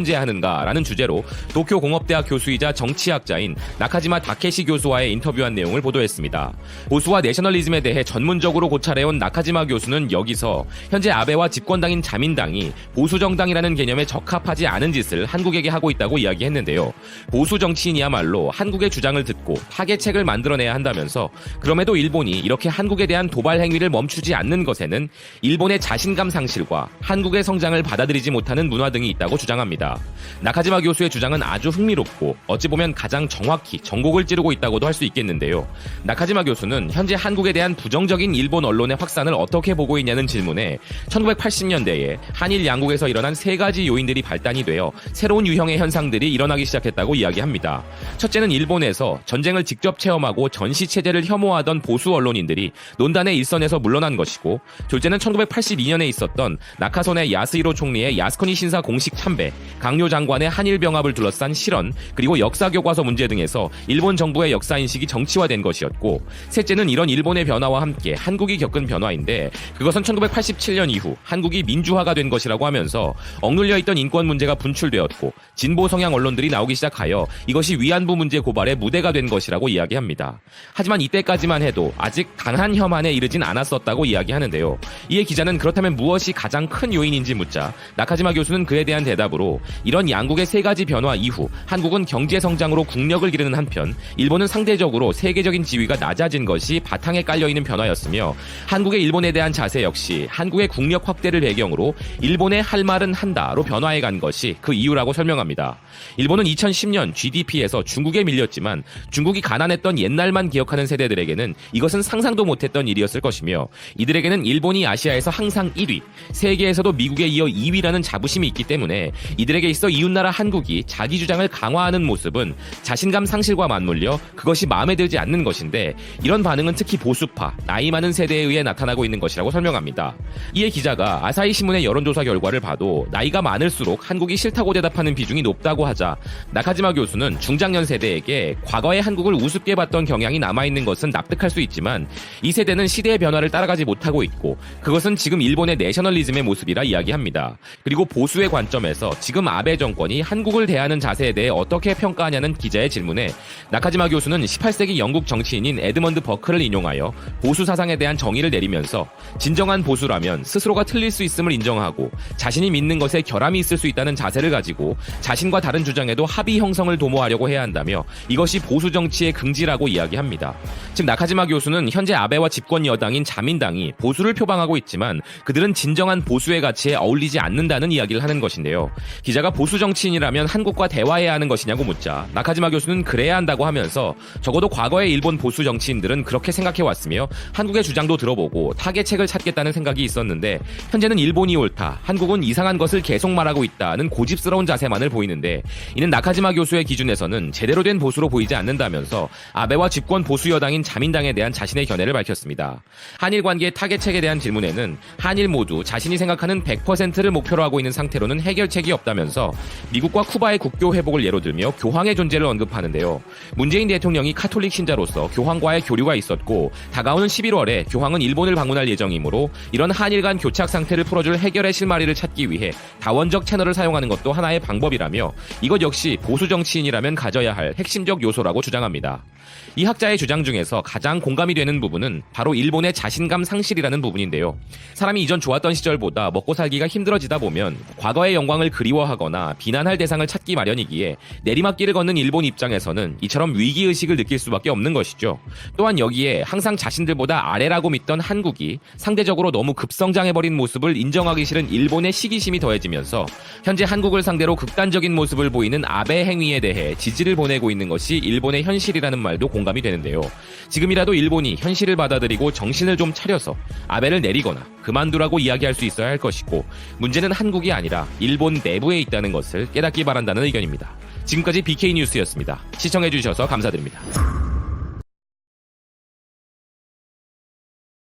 하는가라는 주제로 도쿄공업대학 교수이자 정치학자인 나카지마 다케시 교수와의 인터뷰한 내용을 보도했습니다. 보수와 내셔널리즘에 대해 전문적으로 고찰해온 나카지마 교수는 여기서 현재 아베와 집권당인 자민당이 보수정당이라는 개념에 적합하지 않은 짓을 한국에게 하고 있다고 이야기했는데요. 보수 정치인이야말로 한국의 주장을 듣고 타개책을 만들어내야 한다면서 그럼에도 일본이 이렇게 한국에 대한 도발 행위를 멈추지 않는 것에는 일본의 자신감 상실과 한국의 성장을 받아들이지 못하는 문화 등이 있다고 주장합니다. 나카지마 교수의 주장은 아주 흥미롭고 어찌 보면 가장 정확히 전곡을 찌르고 있다고도 할 수 있겠는데요. 나카지마 교수는 현재 한국에 대한 부정적인 일본 언론의 확산을 어떻게 보고 있냐는 질문에 1980년대에 한일 양국에서 일어난 세 가지 요인들이 발단이 되어 새로운 유형의 현상들이 일어나기 시작했다고 이야기합니다. 첫째는 일본에서 전쟁을 직접 체험하고 전시체제를 혐오하던 보수 언론인들이 논단의 일선에서 물러난 것이고, 둘째는 1982년에 있었던 나카소네 야스히로 총리의 야스쿠니 신사 공식 참배, 강요 장관의 한일 병합을 둘러싼 실언, 그리고 역사 교과서 문제 등에서 일본 정부의 역사 인식이 정치화된 것이었고, 셋째는 이런 일본의 변화와 함께 한국이 겪은 변화인데 그것은 1987년 이후 한국이 민주화가 된 것이라고 하면서 억눌려 있던 인권 문제가 분출되었고 진보 성향 언론들이 나오기 시작하여 이것이 위안부 문제 고발의 무대가 된 것이라고 이야기합니다. 하지만 이때까지만 해도 아직 강한 혐한에 이르진 않았었다고 이야기하는데요. 이에 기자는 그렇다면 무엇이 가장 큰 요인인지 묻자 나카지마 교수는 그에 대한 대답으로 이런 양국의 세 가지 변화 이후 한국은 경제 성장으로 국력을 기르는 한편 일본은 상대적으로 세계적인 지위가 낮아진 것이 바탕에 깔려있는 변화였으며, 한국의 일본에 대한 자세 역시 한국의 국력 확대를 배경으로 일본의 할 말은 한다로 변화해간 것이 그 이유라고 설명합니다. 일본은 2010년 GDP에서 중국에 밀렸지만 중국이 가난했던 옛날만 기억하는 세대들에게는 이것은 상상도 못했던 일이었을 것이며, 이들에게는 일본이 아시아에서 항상 1위, 세계에서도 미국에 이어 2위라는 자부심이 있기 때문에 이들에게 있어 이웃나라 한국이 자기 주장을 강화하는 모습은 자신감 상실과 맞물려 그것이 마음에 들지 않는 것인데, 이런 반응은 특히 보수파, 나이 많은 세대에 의해 나타나고 있는 것이라고 설명합니다. 이에 기자가 아사히 신문의 여론조사 결과를 봐도 나이가 많을수록 한국이 싫다고 대답하는 비중이 높다고 하자 나카지마 교수는 중장년 세대에게 과거의 한국을 우습게 봤던 경향이 남아있는 것은 납득할 수 있지만 이 세대는 시대의 변화를 따라가지 못하고 있고 그것은 지금 일본의 내셔널리즘의 모습이라 이야기합니다. 그리고 보수의 관점에서 지금 아베 정권이 한국을 대하는 자세에 대해 어떻게 평가하냐는 기자의 질문에 나카지마 교수는 18세기 영국 정치인인 에드먼드 버크를 인용하여 보수 사상에 대한 정의를 내리면서 진정한 보수라면 스스로가 틀릴 수 있음을 인정하고 자신이 믿는 것에 결함이 있을 수 있다는 자세를 가지고 자신과 다른 주장에도 합의 형성을 도모하려고 해야 한다며 이것이 보수 정치의 긍지라고 이야기합니다. 즉 나카지마 교수는 현재 아베와 집권 여당인 자민당이 보수를 표방하고 있지만 그들은 진정한 보수의 가치에 어울리지 않는다는 이야기를 하는 것인데요. 기자가 보수 정치인이라면 한국과 대화해야 하는 것이냐고 묻자 나카지마 교수는 그래야 한다고 하면서 적어도 과거의 일본 보수 정치인들은 그렇게 생각해왔으며 한국의 주장도 들어보고 타개책을 찾겠다는 생각이 있었는데 현재는 일본이 옳다, 한국은 이상한 것을 계속 말하고 있다는 고집스러운 자세만을 보이는데 이는 나카지마 교수의 기준에서는 제대로 된 보수로 보이지 않는다면서 아베와 집권 보수 여당인 자민당에 대한 자신의 견해를 밝혔습니다. 한일 관계의 타개책에 대한 질문에는 한일 모두 자신이 생각하는 100%를 목표로 하고 있는 상태로는 해결책이 없다면서 미국과 쿠바의 국교 회복을 예로 들며 교황의 존재를 언급하는데요. 문재인 대통령이 카톨릭 신자로서 교황과의 교류가 있었고 다가오는 11월에 교황은 일본을 방문할 예정이므로 이런 한일 간 교착 상태를 풀어줄 해결의 실마리를 찾기 위해 다원적 채널을 사용하는 것도 하나의 방법이라며 이것 역시 보수 정치인이라면 가져야 할 핵심적 요소라고 주장합니다. 이 학자의 주장 중에서 가장 공감이 되는 부분은 바로 일본의 자신감 상실이라는 부분인데요. 사람이 이전 좋았던 시절보다 먹고 살기가 힘들어지다 보면 과거의 영광을 그리워하거나 비난할 대상을 찾기 마련이기에 내리막길을 걷는 일본 입장에서는 이처럼 위기의식을 느낄 수밖에 없는 것이죠. 또한 여기에 항상 자신들보다 아래라고 믿던 한국이 상대적으로 너무 급성장해버린 모습을 인정하기 싫은 일본의 시기심이 더해지면서 현재 한국을 상대로 극단적인 모습을 보이는 아베 행위에 대해 지지를 보내고 있는 것이 일본의 현실이라는 말도 공감이 되는데요. 지금이라도 일본이 현실을 받아들이고 정신을 좀 차려서 아베를 내리거나 그만두라고 이야기할 수 있어야 할 것이고 문제는 한국이 아니라 일본 내부에 있다는 것을 깨닫기 바란다는 의견입니다. 지금까지 BK뉴스였습니다. 시청해주셔서 감사드립니다.